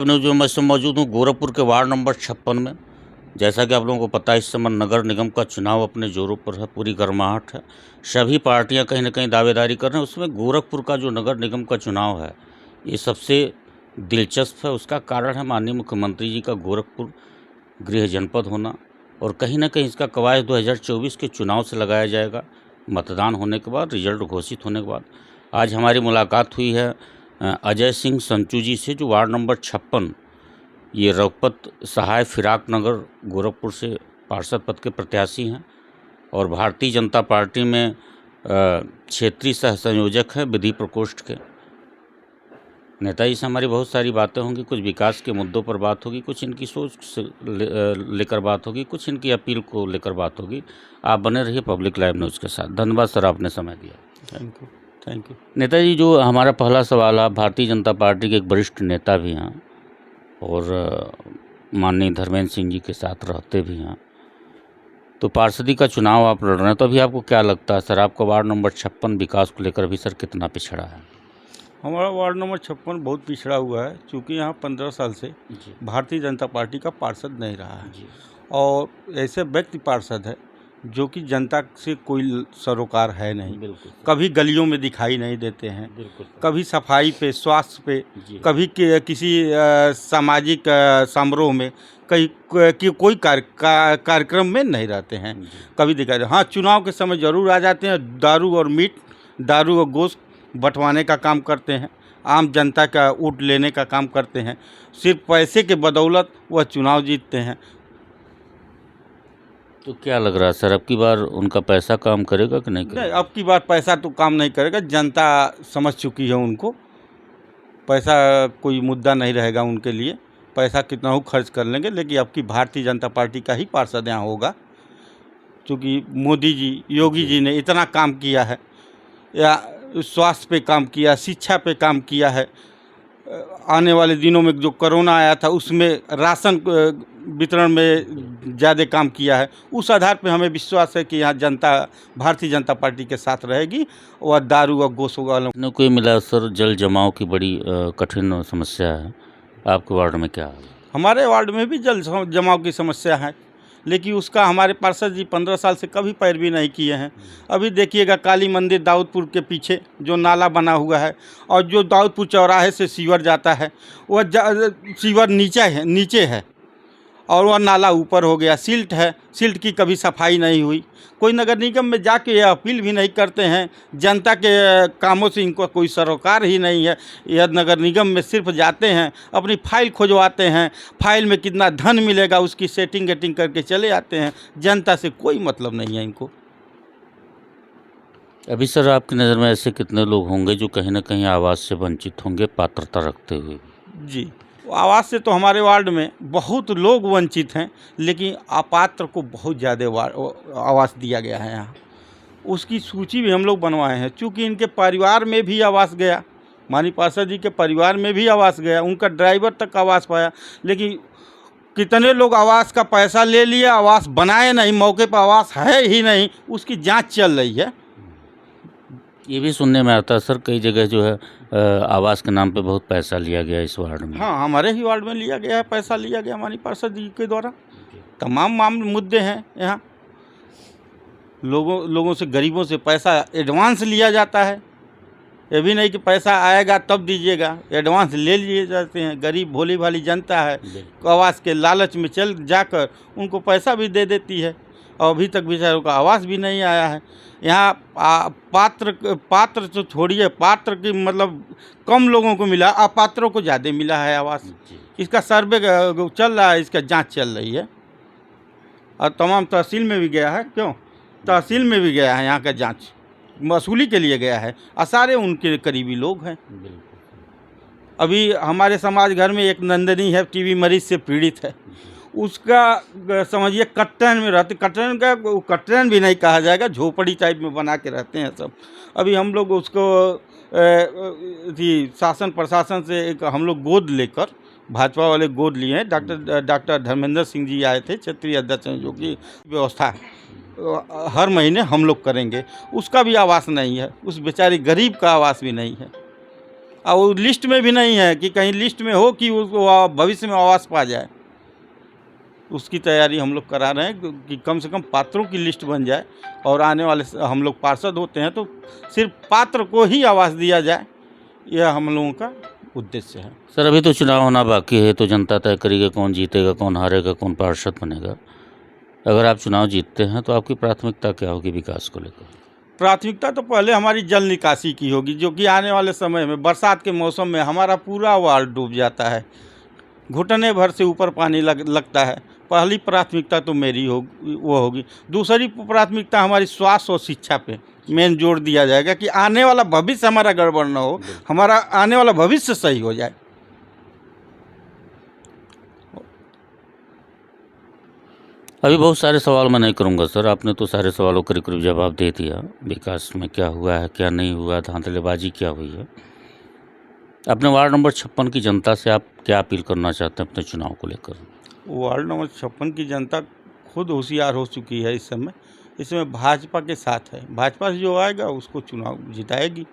जो मैं इस समय मौजूद हूँ गोरखपुर के वार्ड नंबर 56 में। जैसा कि आप लोगों को पता है, इस समय नगर निगम का चुनाव अपने जोरों पर है, पूरी गर्माहट है। सभी पार्टियां कहीं ना कहीं दावेदारी कर रहे हैं। उसमें गोरखपुर का जो नगर निगम का चुनाव है, ये सबसे दिलचस्प है। उसका कारण है माननीय मुख्यमंत्री जी का गोरखपुर गृह जनपद होना, और कहीं ना कहीं इसका कवायद 2024 के चुनाव से लगाया जाएगा। मतदान होने के बाद, रिजल्ट घोषित होने के बाद आज हमारी मुलाकात हुई है अजय सिंह संचू जी से, जो वार्ड नंबर 56 ये रघुपत सहाय फिराक नगर गोरखपुर से पार्षद पद के प्रत्याशी हैं और भारतीय जनता पार्टी में क्षेत्रीय सह संयोजक हैं विधि प्रकोष्ठ के। नेताजी से हमारी बहुत सारी बातें होंगी, कुछ विकास के मुद्दों पर बात होगी, कुछ इनकी सोच से लेकर बात होगी, कुछ इनकी अपील को लेकर बात होगी। आप बने रहिए पब्लिक लाइव न्यूज़ के साथ। धन्यवाद सर, आपने समय दिया। Thank you. नेताजी, जो हमारा पहला सवाल, आप भारतीय जनता पार्टी के एक वरिष्ठ नेता भी हैं और माननीय धर्मेंद्र सिंह जी के साथ रहते भी हैं, तो पार्षदी का चुनाव आप लड़ रहे हैं, तो अभी आपको क्या लगता है सर, आपका वार्ड नंबर 56 विकास को लेकर अभी सर कितना पिछड़ा है? हमारा वार्ड नंबर 56 बहुत पिछड़ा हुआ है, क्योंकि यहाँ 15 साल से भारतीय जनता पार्टी का पार्षद नहीं रहा है और ऐसे व्यक्ति पार्षद है जो कि जनता से कोई सरोकार है नहीं। कभी गलियों में दिखाई नहीं देते हैं, कभी सफाई पे, स्वास्थ्य पे, कभी किसी सामाजिक समारोह में कोई कार्यक्रम में नहीं रहते हैं, कभी दिखाई दे। हाँ, चुनाव के समय जरूर आ जाते हैं, दारू और गोश्त बंटवाने का काम करते हैं, आम जनता का वोट लेने का काम करते हैं। सिर्फ पैसे के बदौलत वह चुनाव जीतते हैं। तो क्या लग रहा है सर, अब की बार उनका पैसा काम करेगा कि नहीं करेगा? नहीं, अब की बार पैसा तो काम नहीं करेगा। जनता समझ चुकी है उनको, पैसा कोई मुद्दा नहीं रहेगा उनके लिए। पैसा कितना हो खर्च कर लेंगे, लेकिन अब की भारतीय जनता पार्टी का ही पार्षद यहाँ होगा, क्योंकि मोदी जी, योगी जी ने इतना काम किया है, या स्वास्थ्य पे काम किया, शिक्षा पे काम किया है। आने वाले दिनों में जो कोरोना आया था उसमें राशन वितरण में ज़्यादा काम किया है। उस आधार पे हमें विश्वास है कि यहाँ जनता भारतीय जनता पार्टी के साथ रहेगी और दारू और गोशत वालों ने कोई मिला सर, जल जमाव की बड़ी कठिन समस्या है आपके वार्ड में, क्या है? हमारे वार्ड में भी जल जमाव की समस्या है, लेकिन उसका हमारे पार्षद जी 15 साल से कभी पैरवी नहीं किए हैं। अभी देखिएगा काली मंदिर दाऊदपुर के पीछे जो नाला बना हुआ है, और जो दाऊदपुर चौराहे से सीवर जाता है, वह सीवर नीचे है और वह नाला ऊपर हो गया। सिल्ट है, सिल्ट की कभी सफाई नहीं हुई। कोई नगर निगम में जाके यह अपील भी नहीं करते हैं। जनता के कामों से इनको कोई सरोकार ही नहीं है। यह नगर निगम में सिर्फ जाते हैं, अपनी फाइल खुजवाते हैं, फाइल में कितना धन मिलेगा उसकी सेटिंग करके चले आते हैं। जनता से कोई मतलब नहीं है इनको। अभी सर आपकी नज़र में ऐसे कितने लोग होंगे जो कहीं ना कहीं आवास से वंचित होंगे, पात्रता रखते हुए? जी, आवास से तो हमारे वार्ड में बहुत लोग वंचित हैं, लेकिन अपात्र को बहुत ज़्यादा आवास दिया गया है यहाँ। उसकी सूची भी हम लोग बनवाए हैं, चूँकि इनके परिवार में भी आवास गया, माननीय पार्षद जी के परिवार में भी आवास गया, उनका ड्राइवर तक आवास पाया। लेकिन कितने लोग आवास का पैसा ले लिए, आवास बनाए नहीं, मौके पर आवास है ही नहीं, उसकी जाँच चल रही है। ये भी सुनने में आता है सर, कई जगह जो है आवास के नाम पे बहुत पैसा लिया गया इस वार्ड में। हाँ, हमारे ही वार्ड में लिया गया है, पैसा लिया गया हमारी पार्षद जी के द्वारा। तमाम मामले मुद्दे हैं यहाँ। लोगों से, गरीबों से पैसा एडवांस लिया जाता है। ये भी नहीं कि पैसा आएगा तब दीजिएगा, एडवांस ले लिए जाते हैं। गरीब भोली भाली जनता है, आवास के लालच में चल जाकर उनको पैसा भी दे देती है, और अभी तक बेचारों का आवास भी नहीं आया है। यहाँ पात्र तो छोड़िए, पात्र की मतलब कम लोगों को मिला, अपात्रों को ज़्यादा मिला है आवास। इसका सर्वे चल रहा है, इसका जांच चल रही है, और तमाम तहसील में भी गया है। क्यों, तहसील में भी गया है, यहाँ का जांच वसूली के लिए गया है, और सारे उनके करीबी लोग हैं। अभी हमारे समाज घर में एक नंदनी है, टीबी मरीज से पीड़ित है। उसका समझिए कट्टन में रहते, कट्टन भी नहीं कहा जाएगा, झोपड़ी टाइप में बना के रहते हैं सब। अभी हम लोग उसको शासन प्रशासन से एक हम लोग गोद लेकर, भाजपा वाले गोद लिए हैं। डॉक्टर धर्मेंद्र सिंह जी आए थे, क्षेत्रीय अध्यक्ष, जो कि व्यवस्था हर महीने हम लोग करेंगे। उसका भी आवास नहीं है, उस बेचारे गरीब का आवास भी नहीं है। और वो लिस्ट में भी नहीं है कि कहीं लिस्ट में हो कि उसको भविष्य में आवास पा जाए। उसकी तैयारी हम लोग करा रहे हैं कि कम से कम पात्रों की लिस्ट बन जाए और आने वाले हम लोग पार्षद होते हैं तो सिर्फ पात्र को ही आवास दिया जाए, यह हम लोगों का उद्देश्य है। सर अभी तो चुनाव होना बाकी है, तो जनता तय करेगी कौन जीतेगा, कौन हारेगा, कौन पार्षद बनेगा। अगर आप चुनाव जीतते हैं तो आपकी प्राथमिकता क्या होगी विकास को लेकर? प्राथमिकता तो पहले हमारी जल निकासी की होगी, जो कि आने वाले समय में बरसात के मौसम में हमारा पूरा वार्ड डूब जाता है, घुटने भर से ऊपर पानी लगता है। पहली प्राथमिकता तो मेरी वो होगी। दूसरी प्राथमिकता हमारी स्वास्थ्य और शिक्षा पे मेन जोर दिया जाएगा कि आने वाला भविष्य हमारा गड़बड़ ना हो, हमारा आने वाला भविष्य सही हो जाए। अभी बहुत सारे सवाल मैं नहीं करूंगा सर, आपने तो सारे सवालों का करीब जवाब दे दिया। विकास में क्या हुआ है, क्या नहीं हुआ, धांधलेबाजी क्या हुई है। अपने वार्ड नंबर 56 की जनता से आप क्या अपील करना चाहते हैं अपने चुनाव को लेकर? वार्ड नंबर 56 की जनता खुद होशियार हो चुकी है इस समय। इसमें भाजपा के साथ है, भाजपा से जो आएगा उसको चुनाव जिताएगी।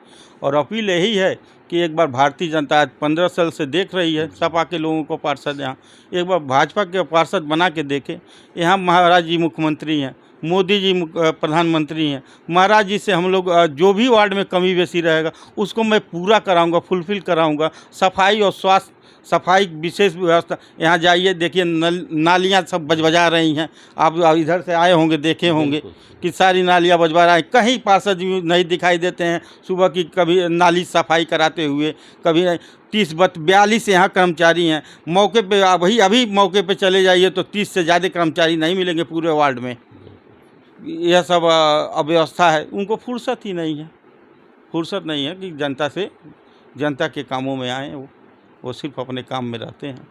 और अपील यही है कि एक बार भारतीय जनता आज 15 साल से देख रही है सपा के लोगों को पार्षद, यहाँ एक बार भाजपा के पार्षद बना के देखे। यहाँ महाराज जी मुख्यमंत्री हैं, मोदी जी प्रधानमंत्री हैं। महाराज जी से हम लोग जो भी वार्ड में कमी बेसी रहेगा उसको मैं पूरा कराऊंगा, फुलफिल कराऊंगा। सफाई और स्वास्थ्य, सफाई विशेष व्यवस्था, यहाँ जाइए देखिए नालियाँ सब बजबजा रही हैं। आप इधर से आए होंगे, देखे होंगे कि सारी नालियाँ बजबा रही हैं। कहीं पार्षद नहीं दिखाई देते हैं सुबह की कभी नाली सफाई कराते हुए, कभी नहीं। 42 यहाँ कर्मचारी हैं मौके पे। अभी मौके पे चले जाइए तो 30 से ज़्यादा कर्मचारी नहीं मिलेंगे पूरे वार्ड में। यह सब अव्यवस्था है, उनको फुर्सत ही नहीं है, फुर्सत नहीं है कि जनता के कामों में आए। वो सिर्फ अपने काम में रहते हैं।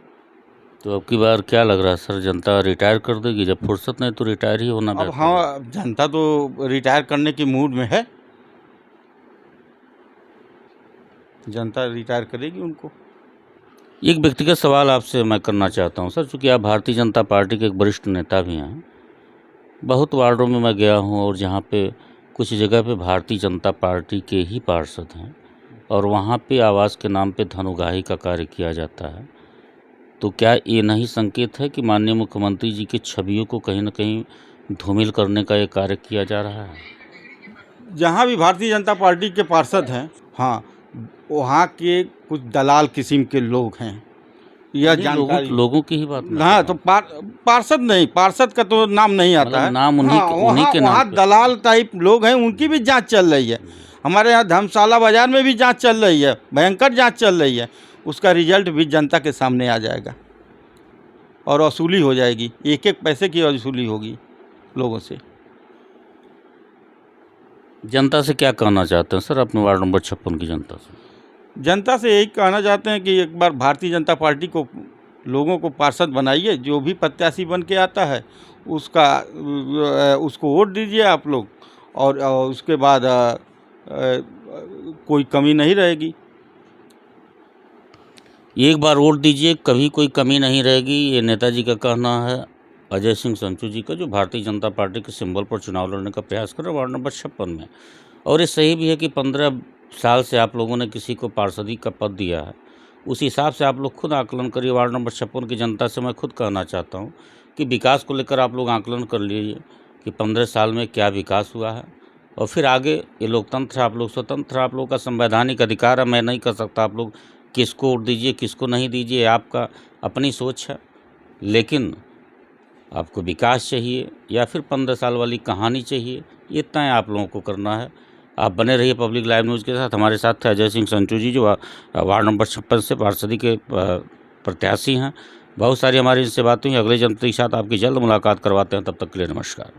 तो अब की बार क्या लग रहा है सर, जनता रिटायर कर देगी? जब फुर्सत नहीं तो रिटायर ही होना अब हाँ, जनता तो रिटायर करने के मूड में है, जनता रिटायर करेगी उनको। एक व्यक्तिगत सवाल आपसे मैं करना चाहता हूं सर, चूँकि आप भारतीय जनता पार्टी के एक वरिष्ठ नेता भी हैं। बहुत वार्डों में मैं गया हूं और जहां पे कुछ जगह पे भारतीय जनता पार्टी के ही पार्षद हैं और वहां पे आवास के नाम पे धन उगाही का कार्य किया जाता है। तो क्या ये नहीं संकेत है कि माननीय मुख्यमंत्री जी की छवियों को कहीं ना कहीं धूमिल करने का ये कार्य किया जा रहा है? जहाँ भी भारतीय जनता पार्टी के पार्षद हैं, हाँ, वहाँ के कुछ दलाल किस्म के लोग हैं। यह जानकारी लोगों की ही बात नहीं। हाँ, तो पार्षद नहीं, पार्षद का तो नाम नहीं आता है, नाम उन्हीं के नाम वहाँ दलाल टाइप लोग हैं, उनकी भी जांच चल रही है। हमारे यहाँ धर्मशाला बाजार में भी जांच चल रही है, भयंकर जांच चल रही है। उसका रिजल्ट भी जनता के सामने आ जाएगा और वसूली हो जाएगी, एक एक पैसे की वसूली होगी लोगों से। जनता से क्या कहना चाहते हैं सर अपने वार्ड नंबर 56 की जनता से? जनता से यही कहना चाहते हैं कि एक बार भारतीय जनता पार्टी को लोगों को पार्षद बनाइए। जो भी प्रत्याशी बन के आता है उसको वोट दीजिए आप लोग, और उसके बाद कोई कमी नहीं रहेगी। एक बार वोट दीजिए, कभी कोई कमी नहीं रहेगी, ये नेताजी का कहना है। अजय सिंह संचू जी का, जो भारतीय जनता पार्टी के सिंबल पर चुनाव लड़ने का प्रयास कर रहे हैं वार्ड नंबर 56 में। और ये सही भी है कि 15 साल से आप लोगों ने किसी को पार्षदी का पद दिया है, उस हिसाब से आप लोग खुद आकलन करिए। वार्ड नंबर 56 की जनता से मैं खुद कहना चाहता हूँ कि विकास को लेकर आप लोग आकलन कर लीजिए कि 15 साल में क्या विकास हुआ है, और फिर आगे ये लोकतंत्र, आप लोग स्वतंत्र, आप लोग का संवैधानिक अधिकार है, मैं नहीं कर सकता आप लोग किसको वोट दीजिए किसको नहीं दीजिए, आपका अपनी सोच है। लेकिन आपको विकास चाहिए या फिर 15 साल वाली कहानी चाहिए, ये तय आप लोगों को करना है। आप बने रहिए पब्लिक लाइव न्यूज़ के साथ। हमारे साथ थे अजय सिंह संचू जी, जो वार्ड नंबर 56 से पार्षदी के प्रत्याशी हैं। बहुत सारी हमारी इनसे बात हुई। अगले जनता के साथ आपकी जल्द मुलाकात करवाते हैं, तब तक के लिए नमस्कार।